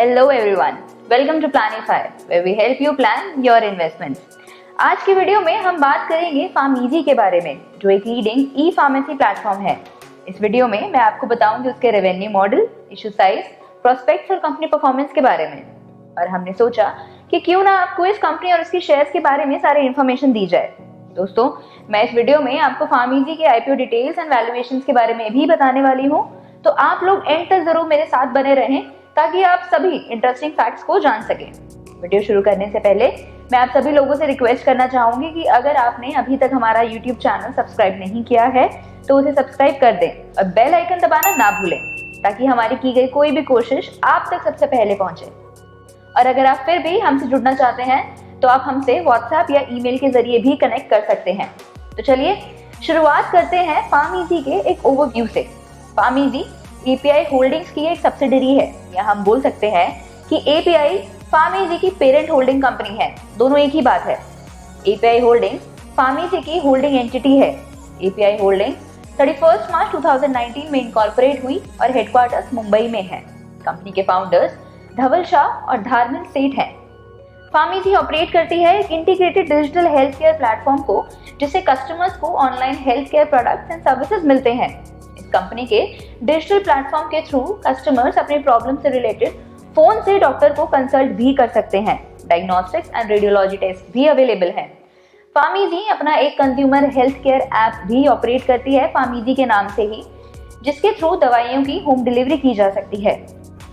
Hello everyone, welcome to Planify, where we help you plan your investments. आज की video में हम बात करेंगे फार्मीजी के बारे में, जो एक लीडिंग ई फार्मेसी प्लेटफॉर्म है। इस वीडियो में मैं आपको बताऊंगी उसके revenue model, issue size, prospects और कंपनी परफॉर्मेंस के बारे में। और हमने सोचा कि क्यों ना आपको इस कंपनी और इसकी शेयर्स के बारे में सारी इन्फॉर्मेशन दी जाए। दोस्तों, मैं इस वीडियो में आपको फार्मीजी के आईपीओ डिटेल्स एंड वैल्यूएशंस के बारे में भी बताने वाली हूँ, तो आप लोग एंड तक जरूर मेरे साथ बने रहें ताकि आप सभी इंटरेस्टिंग फैक्ट्स को जान सकें। वीडियो शुरू करने से पहले मैं आप सभी लोगों से रिक्वेस्ट करना चाहूंगी कि अगर आपने अभी तक हमारा यूट्यूब चैनल सब्सक्राइब नहीं किया है तो उसे सब्सक्राइब कर दें और बेल आइकन दबाना ना भूलें ताकि हमारी की गई कोई भी कोशिश आप तक सबसे पहले पहुंचे। और अगर आप फिर भी हमसे जुड़ना चाहते हैं तो आप हमसे व्हाट्सएप या ईमेल के जरिए भी कनेक्ट कर सकते हैं। तो चलिए शुरुआत करते हैं फार्मीजी के एक ओवरव्यू से। फार्मीजी एपीआई होल्डिंग्स की एक सब्सिडरी है, या हम बोल सकते हैं कि एपीआई फार्मीजी की पेरेंट होल्डिंग कंपनी है। दोनों एक ही बात है। एपीआई होल्डिंग्स फार्मीजी की होल्डिंग एंटिटी है। एपीआई होल्डिंग्स 31 मार्च 2019 में इनकॉर्पोरेट हुई और हेडक्वार्टर्स मुंबई में है। कंपनी के फाउंडर्स धवल शाह और धार्मिल सेठ हैं। फार्मीजी ऑपरेट करती है एक integrated digital health care platform को, जिससे कस्टमर्स को online health care products and services मिलते हैं। इस कंपनी के डिजिटल प्लेटफॉर्म के थ्रू कस्टमर्स अपने प्रॉब्लम से रिलेटेड फोन से डॉक्टर को कंसल्ट भी कर सकते हैं। डायग्नोस्टिक्स एंड रेडियोलॉजी टेस्ट भी अवेलेबल है। फार्मीजी अपना एक कंज्यूमर हेल्थ केयर ऐप भी ऑपरेट करती है फार्मीजी के नाम से ही, जिसके थ्रू दवाइयों की होम डिलीवरी की जा सकती है।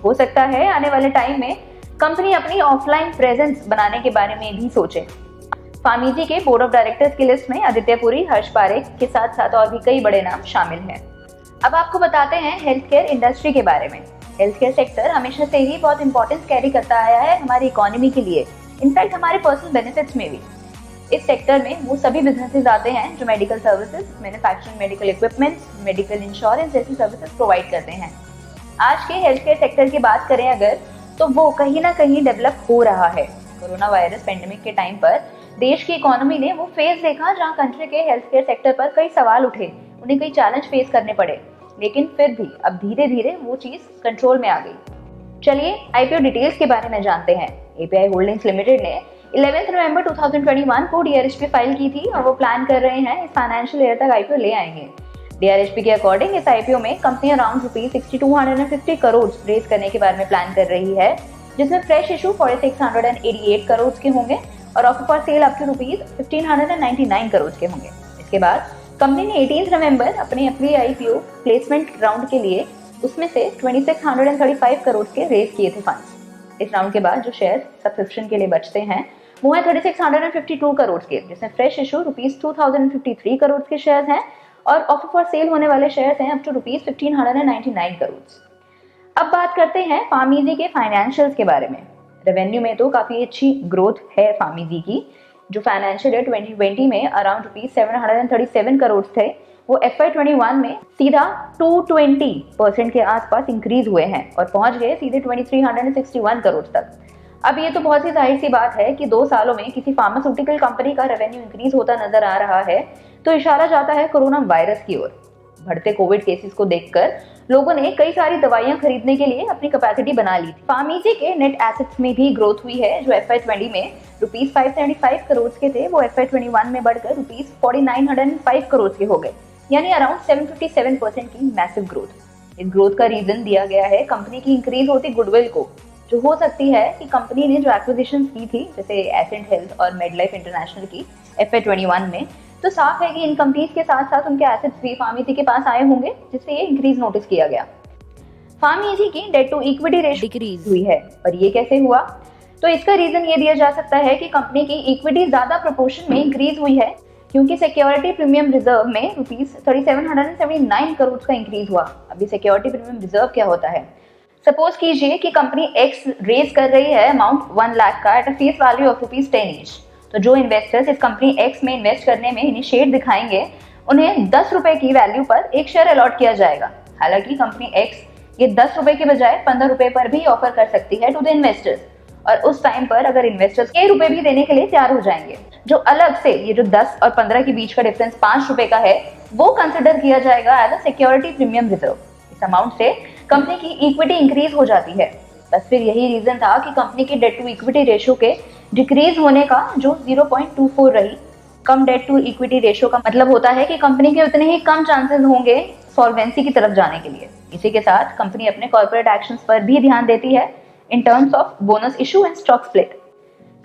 हो सकता है आने वाले टाइम में कंपनी अपनी ऑफलाइन प्रेजेंस बनाने के बारे में भी सोचे। फार्मीजी के बोर्ड ऑफ डायरेक्टर्स की लिस्ट में आदित्य पुरी, हर्ष पारेख के साथ साथ और भी कई बड़े नाम शामिल हैं। अब आपको बताते हैं हेल्थ केयर इंडस्ट्री के बारे में। हेल्थ केयर सेक्टर हमेशा से ही बहुत इंपॉर्टेंस कैरी करता आया है हमारी इकोनॉमी के लिए, इनफैक्ट हमारे पर्सनल बेनिफिट्स में भी। इस सेक्टर में वो सभी बिजनेसेस आते हैं जो medical services, manufacturing medical equipments, medical insurance जैसी सर्विसेज प्रोवाइड करते हैं। आज के हेल्थ केयर सेक्टर की बात करें अगर, तो वो कहीं ना कहीं डेवलप हो रहा है। कोरोना वायरस पेंडेमिक के टाइम पर देश की इकोनॉमी ने वो फेज देखा जहां कंट्री के हेल्थ केयर सेक्टर पर कई सवाल उठे, उन्हें कई चैलेंज फेस करने पड़े, लेकिन फिर भी अब धीरे धीरे वो चीज कंट्रोल में आ गई। चलिए आईपीओ डिटेल्स के बारे में जानते हैं। एपीआई होल्डिंग्स लिमिटेड ने 11 नवंबर 2021 को डीआरएचपी फाइल की थी और वो प्लान कर रहे हैं इस फाइनेंशियल ईयर तक आईपीओ ले आएंगे। डीआरएचपी के अकॉर्डिंग इस आईपीओ में कंपनी अराउंड ₹6250 करोड़ रेज करने के बारे में प्लान कर रही है, जिसमें फ्रेश इशू 4688 करोड़ के होंगे और offer for sale up to ₹1599 crore के होंगे। इसके बाद कंपनी ने 18 नवंबर अपने आईपीओ प्लेसमेंट राउंड के लिए उसमें से 2635 करोड़ के रेज किए थे फंड्स। इस राउंड के बाद जो शेयर सब्सक्रिप्शन के लिए बचते हैं वो है 3652 करोड़ के, जिसमें फ्रेश इशू ₹2053 करोड़ के शेयर हैं और ऑफर फॉर सेल होने वाले शेयर हैं अप टू ₹1599 करोड़। अब बात करते हैं फार्मीजी के फाइनेंशियल्स के बारे में। रेवेन्यू में तो काफी अच्छी ग्रोथ है फार्मीजी की, जो फाइनेंशियल ईयर 2020 में अराउंड ₹737 करोड़ थे, वो FY21 में सीधा 220% के आसपास इंक्रीज हुए हैं और पहुंच गए सीधे 2361 करोड़ तक। अब ये तो बहुत ही जाहिर सी बात है कि 2 सालों में किसी फार्मास्यूटिकल कंपनी का रेवेन्यू इंक्रीज होता नजर आ रहा है, तो इशारा जाता है कोरोना वायरस की ओर। बढ़ते कोविड केसेस को देखकर लोगों ने कई सारी दवाइयां खरीदने के लिए अपनी कैपेसिटी बना ली थी। फार्मीजी के नेट एसेट्स में भी ग्रोथ हुई है, जो FY20 में ₹575 करोड़ के थे, वो FY21 में बढ़कर ₹4905 करोड़ के हो गए, यानी अराउंड 757% की मैसिव ग्रोथ। इस ग्रोथ का रीजन दिया गया है कंपनी की इंक्रीज होती गुडविल को, जो हो सकती है कि कंपनी ने जो एक्विजिशन की थी जैसे एसेंट हेल्थ और मेडलाइफ इंटरनेशनल की FY21 में, तो साफ है कि इन कंपनीज के साथ साथ उनके एसेट्स भी फार्मीजी के पास आए होंगे, जिससे ये इंक्रीज नोटिस किया गया। फार्मीजी की debt to equity ratio decrease हुई है, और ये कैसे हुआ? तो इसका रीजन ये दिया जा सकता है कि कंपनी की इक्विटी ज्यादा प्रोपोर्शन में इंक्रीज हुई है, क्योंकि सिक्योरिटी प्रीमियम रिजर्व में ₹3779 करोड़ का इंक्रीज हुआ। अभी सिक्योरिटी प्रीमियम रिजर्व क्या होता है? सपोज कीजिए कि कंपनी एक्स रेज कर रही है अमाउंट 1 लाख का at a face value of ₹10 each, तो जो इन्वेस्टर्स इस कंपनी एक्स में इन्वेस्ट करने में इनिशिएट दिखाएंगे, उन्हें ₹10 की वैल्यू पर एक शेयर अलॉट किया जाएगा। हालांकि कंपनी एक्स ये ₹10 के बजाय ₹15 पर भी ऑफर कर सकती है टू द इन्वेस्टर्स, और उस टाइम पर अगर इन्वेस्टर्स ₹1 भी देने के लिए तैयार हो जाएंगे, जो अलग से ये जो 10 और 15 के बीच का डिफरेंस ₹5 का है, वो कंसिडर किया जाएगा as a security premium reserve. इस अमाउंट से कंपनी की इक्विटी इंक्रीज हो जाती है। बस फिर यही रीजन था कि कंपनी की डेट टू इक्विटी रेशियो के डिक्रीज होने का, जो 0.24 रही। कम डेट टू इक्विटी रेशियो का मतलब होता है कि कंपनी के उतने ही कम चांसेस होंगे सॉल्वेंसी की तरफ जाने के लिए। इसी के साथ कंपनी अपने कॉर्पोरेट एक्शंस पर भी ध्यान देती है in terms of bonus issue and stock split.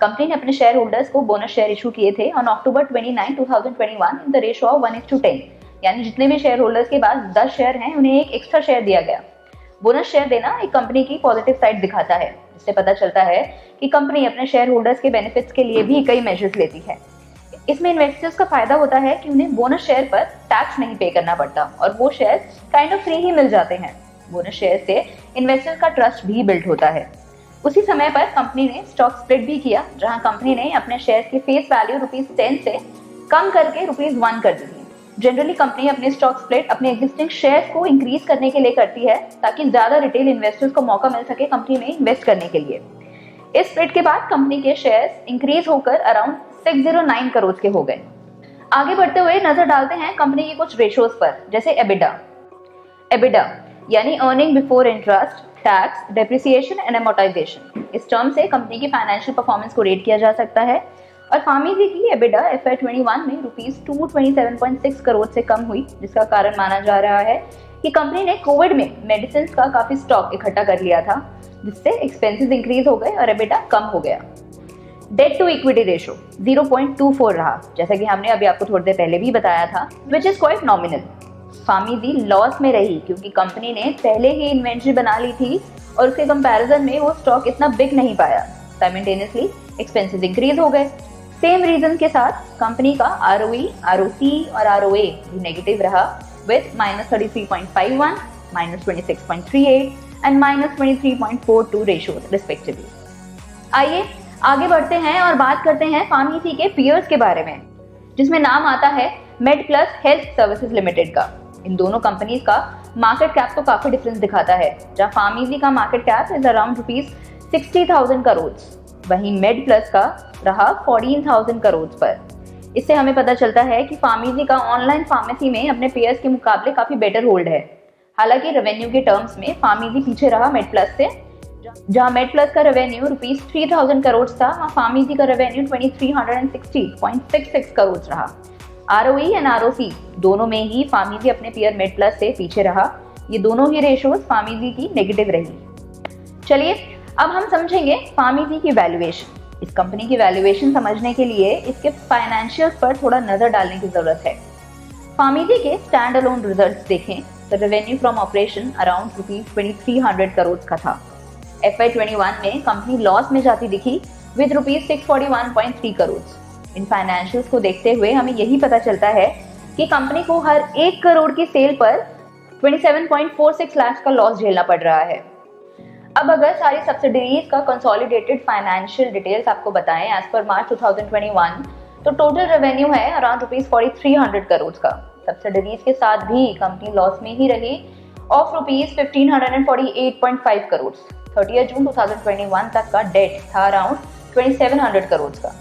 Company ने अपने शेयर होल्डर्स को बोनस शेयर इशू किए थे on October 29, 2021 in the ratio of 1:10, यानी जितने भी शेयर होल्डर्स के पास 10 शेयर हैं उन्हें एक एक्स्ट्रा शेयर दिया गया। बोनस शेयर देना एक कंपनी की पॉजिटिव साइड दिखाता है, जिससे पता चलता है कि कंपनी अपने शेयर होल्डर्स के बेनिफिट्स के लिए भी कई मेजर्स लेती है। इसमें इन्वेस्टर्स का फायदा होता है कि उन्हें बोनस शेयर पर टैक्स नहीं पे करना पड़ता और वो शेयर काइंड ऑफ फ्री ही मिल जाते हैं। बोनस शेयर से इन्वेस्टर्स का ट्रस्ट भी बिल्ड होता है। उसी समय पर कंपनी ने स्टॉक स्प्लिट भी किया, जहां कंपनी ने अपने शेयर की फेस वैल्यू ₹10 से कम करके ₹1 कर दी थी। जनरली कंपनी अपने स्टॉक स्प्लिट अपने एग्जिस्टिंग शेयर्स को इंक्रीज करने के लिए करती है, ताकि ज्यादा रिटेल इन्वेस्टर्स को मौका मिल सके कंपनी में इन्वेस्ट करने के लिए। इस स्प्लिट के बाद कंपनी के शेयर्स इंक्रीज होकर अराउंड 609 करोड़ के हो गए। आगे बढ़ते हुए नजर डालते हैं कंपनी की कुछ रेशियोज पर, जैसे एबिडा यानी earning before interest, tax, depreciation and amortisation. इस टर्म से कंपनी की फाइनेंशियल परफॉर्मेंस को रेट किया जा सकता है। और फार्मेसी की एबिडा FY21 में ₹227.6 करोड़ से कम हुई, जिसका कारण माना जा रहा है कि कंपनी ने कोविड में मेडिसिन का काफी स्टॉक इकट्ठा कर लिया था, जिससे एक्सपेंसेस इंक्रीज हो गए और एबिडा कम हो गया। डेट टू इक्विटी रेशियो 0.24 रहा, जैसा कि हमने अभी आपको थोड़ी देर पहले भी बताया था, which is quite nominal. Pharmacy loss में रही क्योंकि कंपनी ने पहले ही इन्वेंट्री बना ली थी और उसके कंपैरिजन में वो स्टॉक इतना बिक नहीं पाया। साइमल्टेनियसली एक्सपेंसेस इंक्रीज हो गए। सेम रीजन के साथ कंपनी का ROE, ROC और ROA भी नेगेटिव रहा, विद -33.51, -26.38 एंड -23.42 रेशियो रिस्पेक्टिवली। आइए आगे बढ़ते हैं और बात करते हैं फार्मेसी के पीयर्स के बारे में, जिसमें नाम आता है मेडप्लस हेल्थ सर्विसेज लिमिटेड का। इन दोनों कंपनीज का मार्केट कैप तो काफी डिफरेंस दिखाता है, जहां फार्मेसी का market cap is around ₹60,000 crore, वहीं मेडप्लस का रहा 14,000 करोड़ पर। इससे हमें पता चलता है कि फार्मेसी का ऑनलाइन फार्मेसी में अपने पेयर्स के मुकाबले काफी बेटर होल्ड है। हालांकि रेवेन्यू के टर्म्स में फार्मेसी पीछे रहा मेडप्लस से, जहां मेडप्लस का रेवेन्यू ₹3,000 करोड़ था, वहां फार्मेसी का रेवेन्यू 2,360.66 करोड़ रहा। ROE एंड ROC दोनों में ही फार्मेसी अपने पेयर मेडप्लस से पीछे रहा। ये दोनों ही रेशियोज फार्मेसी की नेगेटिव रही। चलिए अब हम समझेंगे फार्मेसी की वैल्यूएशन। इस कंपनी की वैल्यूएशन समझने के लिए इसके फाइनेंशियल्स पर थोड़ा नजर डालने की जरूरत है। फार्मेसी के स्टैंड अलोन रिजल्ट्स देखें तो revenue from operation around ₹2,300 crore का था। FY21 में कंपनी लॉस में जाती दिखी विद ₹641.3 करोड़। इन फाइनेंशियल्स को देखते हुए हमें यही पता चलता है कि कंपनी को हर 1 करोड़ की सेल पर 27.46 लाख का लॉस झेलना पड़ रहा है। अब अगर सारी सब्सिडीज का कंसोलिडेटेड फाइनेंशियल डिटेल्स आपको बताएं एज पर मार्च 2021, तो टोटल रेवेन्यू है अराउंड ₹4,300 करोड़ का। सब्सिडीज के साथ भी कंपनी लॉस में ही रही ऑफ ₹1,548.5 करोड़। 30 जून 2021 तक का डेट था अराउंड 2,700 करोड़ का।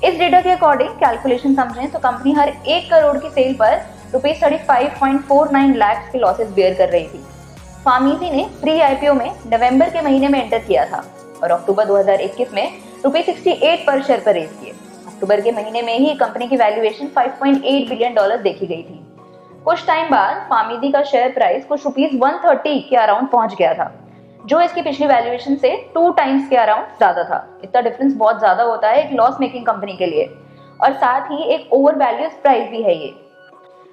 इस डेटा के अकॉर्डिंग कैलकुलेशन समझें तो कंपनी हर 1 करोड़ की सेल पर ₹35.49 लाख के लॉसेस बेयर कर रही थी। फार्मेसी ने प्री IPO में नवंबर के महीने में एंटर किया था और अक्टूबर 2021 में ₹68 पर शेयर पर रेज किए। अक्टूबर के महीने में ही कंपनी की वैल्यूएशन $5.8 बिलियन देखी गई थी। कुछ टाइम बाद फार्मेसी का शेयर प्राइस कुछ ₹130 के अराउंड पहुंच गया था, जो इसकी पिछली वैल्यूएशन से 2 टाइम्स के अराउंड ज्यादा था। इतना डिफरेंस बहुत ज्यादा होता है एक लॉस मेकिंग कंपनी के लिए, और साथ ही एक ओवर वैल्यूड प्राइस भी है ये।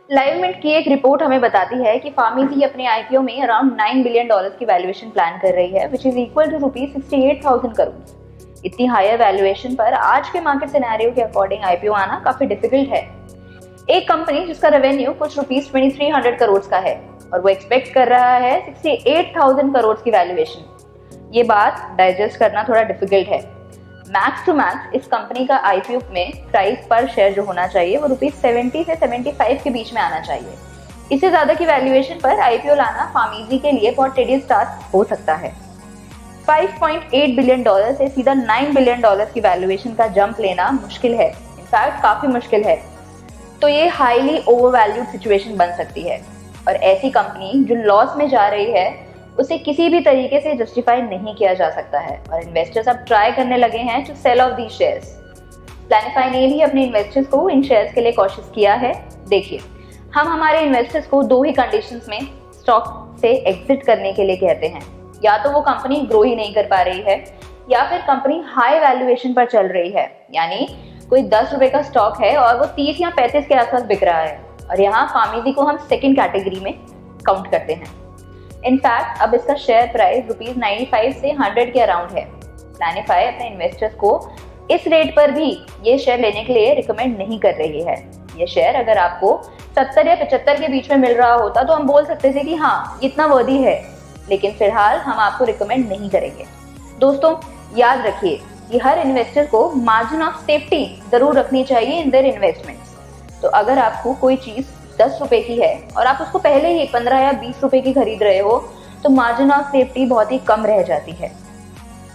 लाइवमिंट की एक रिपोर्ट हमें बताती है कि फार्मेसी अपने IPO में अराउंड $9 बिलियन की वैल्यूएशन प्लान कर रही है, which is equal to ₹68,000 crore. इतनी हायर वैल्यूएशन पर आज के मार्केट सिनेरियो के अकॉर्डिंग IPO आना काफी डिफिकल्ट है। एक कंपनी जिसका रेवेन्यू कुछ ₹2,300 करोड़ का है और वो एक्सपेक्ट कर रहा है 68,000 करोड़ की वैल्यूएशन। ये बात डाइजेस्ट करना थोड़ा डिफिकल्ट है। मैक्स टू मैक्स इस कंपनी का IPO में प्राइस पर शेयर जो होना चाहिए वो ₹70 से 75 के बीच में आना चाहिए। इससे ज्यादा की वैल्यूएशन पर IPO लाना फार्मेसी के लिए बहुत टेडियस टास्क हो सकता है। $5.8 बिलियन से सीधा $9 बिलियन की वैल्यूएशन का जंप लेना मुश्किल है, इनफैक्ट काफी मुश्किल है। तो ये हाईली ओवरवैल्यूड सिचुएशन बन सकती है और ऐसी कंपनी जो लॉस में जा रही है उसे किसी भी तरीके से जस्टिफाई नहीं किया जा सकता है और इन्वेस्टर्स अब ट्राई करने लगे हैं to sell off these shares. Planify ने भी अपने इन्वेस्टर्स को इन शेयर्स के लिए कॉशियस किया है। देखिए, हम हमारे इन्वेस्टर्स को दो ही कंडीशंस में स्टॉक से एग्जिट करने के लिए कहते हैं। या तो वो कंपनी ग्रो ही नहीं कर पा रही है या फिर कंपनी हाई वैल्यूएशन पर चल रही है, यानी कोई 10 रुपए का स्टॉक है और वो 30 या 35 के आसपास बिक रहा है, और यहाँ फार्मेसी को हम सेकंड कैटेगरी में काउंट करते हैं। इनफैक्ट अब इसका शेयर प्राइस ₹95 से 100 के अराउंड है। प्लानिफाई अपने इन्वेस्टर्स को इस रेट पर भी ये शेयर लेने के लिए रिकमेंड नहीं कर रही है। ये शेयर अगर आपको 70 या 75 के बीच में मिल रहा होता तो हम बोल सकते थे कि हाँ, इतना वर्दी है, लेकिन फिलहाल हम आपको रिकमेंड नहीं करेंगे। दोस्तों, याद रखिए कि हर इन्वेस्टर को मार्जिन ऑफ सेफ्टी जरूर रखनी चाहिए इन देयर इन्वेस्टमेंट्स। तो अगर आपको कोई चीज 10 रुपए की है और आप उसको पहले ही 15 या 20 रुपए की खरीद रहे हो, तो मार्जिन ऑफ सेफ्टी बहुत ही कम रह जाती है।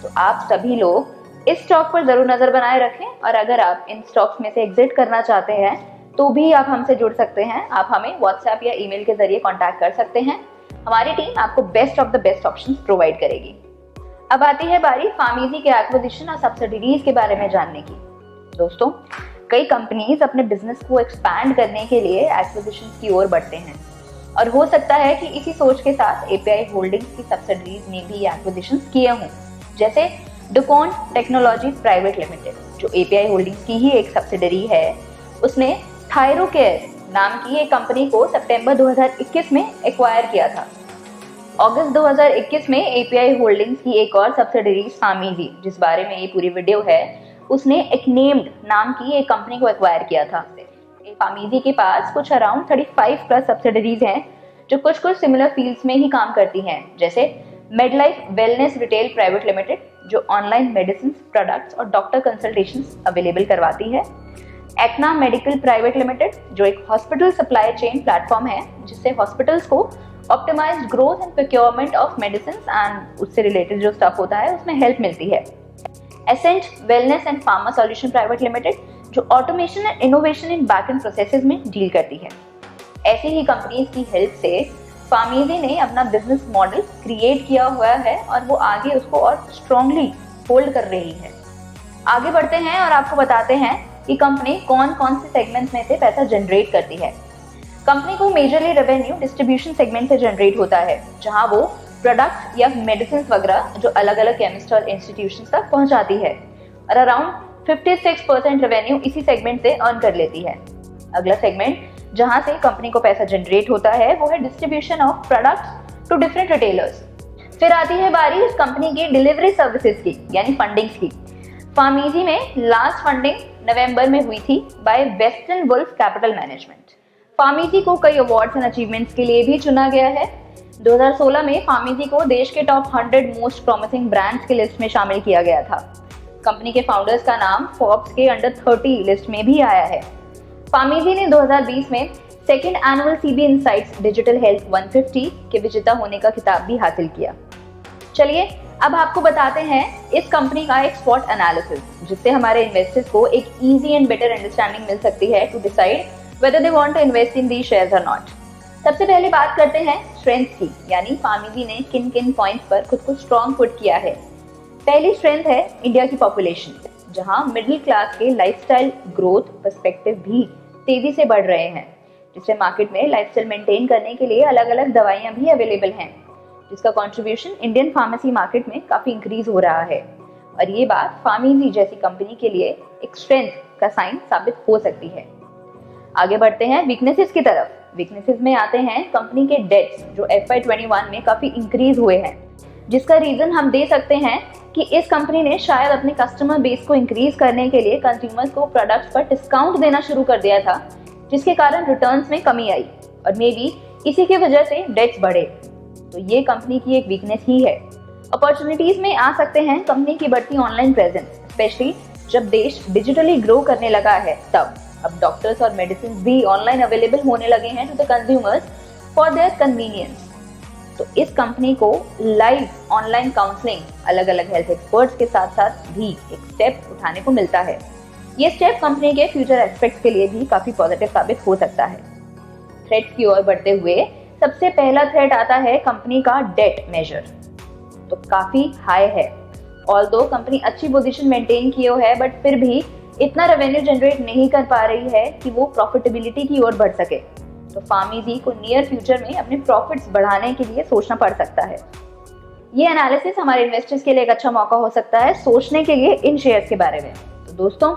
तो आप सभी लोग इस स्टॉक पर जरूर नजर बनाए रखें, और अगर आप इन स्टॉक्स में से एग्जिट करना चाहते हैं तो भी आप हमसे जुड़ सकते हैं। आप हमें व्हाट्सएप या ईमेल के जरिए कांटेक्ट कर सकते हैं। हमारी टीम आपको best of the best options provide करेगी। अब आती है बारी फार्मेसी के एक्विजिशन और सब्सिडीज के बारे में जानने की। दोस्तों, कई कंपनीज अपने बिजनेस को एक्सपैंड करने के लिए एक्विजिशन की ओर बढ़ते हैं, और हो सकता है कि इसी सोच के साथ एपीआई होल्डिंग्स की सब्सिडीज ने भी एक्विजिशन किए हों। जैसे डुपॉन्ट टेक्नोलॉजीज प्राइवेट लिमिटेड, जो एपीआई होल्डिंग्स की ही एक सब्सिडरी है, उसने थायरोकेयर नाम की एक कंपनी को सितंबर 2021 में एक्वायर किया था। अगस्त 2021 में एपीआई होल्डिंग्स की एक और सब्सिडरी फार्मेसी, जिस बारे में ये पूरी वीडियो है, उसने एक नेम्ड नाम की एक कंपनी को एक्वायर किया था। फार्मेसी के पास कुछ अराउंड 35 प्लस सब्सिडरीज हैं जो कुछ सिमिलर फील्ड्स में ही काम करती हैं, जैसे Medlife wellness retail private limited, जो ऑनलाइन मेडिसिन प्रोडक्ट्स और डॉक्टर कंसल्टेशंस अवेलेबल करवाती है। एक्ना मेडिकल प्राइवेट लिमिटेड, जो एक हॉस्पिटल सप्लाई चेन प्लेटफॉर्म है, जिससे हॉस्पिटल्स को optimized growth and procurement of medicine and उससे रिलेटेड जो स्टफ होता है उसमें हेल्प मिलती है। Ascent wellness and pharma solution private limited, जो automation and innovation in back end processes में डील करती है। ऐसी ही कंपनीज की हेल्प से फार्मेसी ने अपना बिजनेस मॉडल क्रिएट किया हुआ है और वो आगे उसको और स्ट्रांगली होल्ड कर रही है। आगे बढ़ते हैं और आपको बताते हैं कि कंपनी कौन कौन से सेगमेंट्स में से पैसा जनरेट करती है। कंपनी को मेजरली रेवेन्यू डिस्ट्रीब्यूशन सेगमेंट से जनरेट होता है, जहां वो प्रोडक्ट या मेडिसिन वगैरह जो अलग अलग केमिस्ट और इंस्टीट्यूशंस तक पहुंचाती है, और अराउंड 56% रेवेन्यू इसी सेगमेंट से अर्न कर लेती है। अगला सेगमेंट जहां से कंपनी को पैसा जनरेट होता है वो है distribution of products to different retailers. फिर आती है बारी इस कंपनी की डिलीवरी सर्विसेज की, यानी फंडिंग्स की। फार्मेसी में लास्ट फंडिंग नवंबर में हुई थी by western wolf capital management. Pharmacy को कई अवार्ड्स एंड अचीवमेंट्स के लिए भी चुना गया है। 2016 में फार्मेसी को देश के टॉप 100 मोस्ट प्रॉमिसिंग ब्रांड्स की लिस्ट में शामिल किया गया था। कंपनी के फाउंडर्स का नाम फोर्ब्स के अंडर 30 लिस्ट में भी आया है। फार्मेसी ने 2020 में second annual CB insights digital health 150 के विजेता होने का खिताब भी हासिल किया। चलिए अब आपको बताते हैं इस कंपनी का एक स्वॉट एनालिसिस, जिससे हमारे इन्वेस्टर्स को एक इजी एंड बेटर अंडरस्टैंडिंग मिल सकती है to decide whether they want to invest in these shares or not। सबसे पहले बात करते हैं स्ट्रेंथ की, यानी फार्मेसी ने किन किन पॉइंट्स पर खुद को स्ट्रॉन्ग पुट किया है। पहली स्ट्रेंथ है इंडिया की पॉपुलेशन, जहां मिडिल क्लास के लाइफस्टाइल ग्रोथ पर्सपेक्टिव भी तेजी से बढ़ रहे हैं, जिससे मार्केट में लाइफस्टाइल मेंटेन करने के लिए अलग अलग दवाइयां भी अवेलेबल हैं, जिसका कंट्रीब्यूशन इंडियन फार्मेसी मार्केट में काफी इंक्रीज हो रहा है। और ये बात फार्मेसी जैसी कंपनी के लिए एक स्ट्रेंथ का साइन साबित हो सकती है। आगे बढ़ते हैं वीकनेसेस की तरफ। वीकनेसेस में आते हैं कंपनी के डेट्स, जो FY21 में काफी इंक्रीज हुए हैं, जिसका रीजन हम दे सकते हैं कि इस कंपनी ने शायद अपने कस्टमर बेस को इंक्रीज करने के लिए कंज्यूमर्स को प्रोडक्ट्स पर डिस्काउंट देना शुरू कर दिया था, जिसके कारण रिटर्न्स में कमी आई और मे बी इसी की वजह से डेट्स बढ़े। तो ये कंपनी की एक वीकनेस ही है। अपॉर्चुनिटीज में आ सकते हैं कंपनी की बढ़ती ऑनलाइन प्रेजेंस, स्पेशली जब देश डिजिटली ग्रो करने लगा है तब। अब डॉक्टर्स और मेडिसिन भी ऑनलाइन अवेलेबल होने लगे हैं to the consumers for their convenience. तो इस कंपनी को लाइव ऑनलाइन काउंसलिंग, अलग अलग हेल्थ एक्सपर्ट्स के साथ साथ भी एक स्टेप उठाने को मिलता है। ये स्टेप कंपनी के फ्यूचर एस्पेक्ट्स के लिए भी काफी पॉजिटिव साबित हो सकता है। थ्रेट्स की ओर बढ़ते हुए सबसे पहला थ्रेट आता है कंपनी का डेट मेजर, तो काफी हाई है। ऑल्दो कंपनी अच्छी पोजीशन मेंटेन किए है, बट फिर भी इतना रेवेन्यू जनरेट नहीं कर पा रही है कि वो प्रॉफिटेबिलिटी की ओर बढ़ सके। तो फार्मीजी को नियर फ्यूचर में अपने प्रॉफिट्स बढ़ाने के लिए सोचना पड़ सकता है। ये एनालिसिस हमारे इन्वेस्टर्स के लिए एक अच्छा मौका हो सकता है सोचने के लिए इन शेयर्स के बारे में। तो दोस्तों,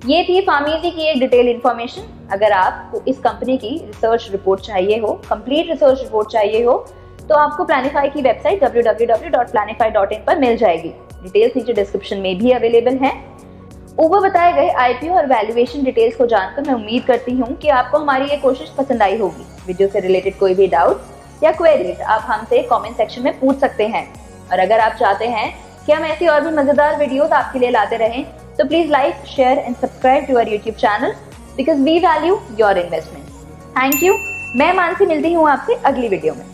ये थी फार्मीजी की एक डिटेल इन्फॉर्मेशन। अगर आपको इस कंपनी की रिसर्च रिपोर्ट चाहिए हो, कंप्लीट रिसर्च रिपोर्ट चाहिए हो, तो आपको प्लानिफाई की वेबसाइट www.planify.in पर मिल जाएगी। डिटेल्स नीचे डिस्क्रिप्शन में भी अवेलेबल है। ऊपर बताए गए आईपीओ और वैल्यूएशन डिटेल्स को जानकर मैं उम्मीद करती हूँ कि आपको हमारी ये कोशिश पसंद आई होगी। वीडियो से रिलेटेड कोई भी डाउट या क्वेरीज आप हमसे कमेंट सेक्शन में पूछ सकते हैं। और अगर आप चाहते हैं कि हम ऐसी और भी मजेदार वीडियोस आपके लिए लाते रहें, तो please like, share and subscribe to our YouTube channel because we value your investment. Thank you. मैं मानसी मिलती हूँ आपसे अगली वीडियो में।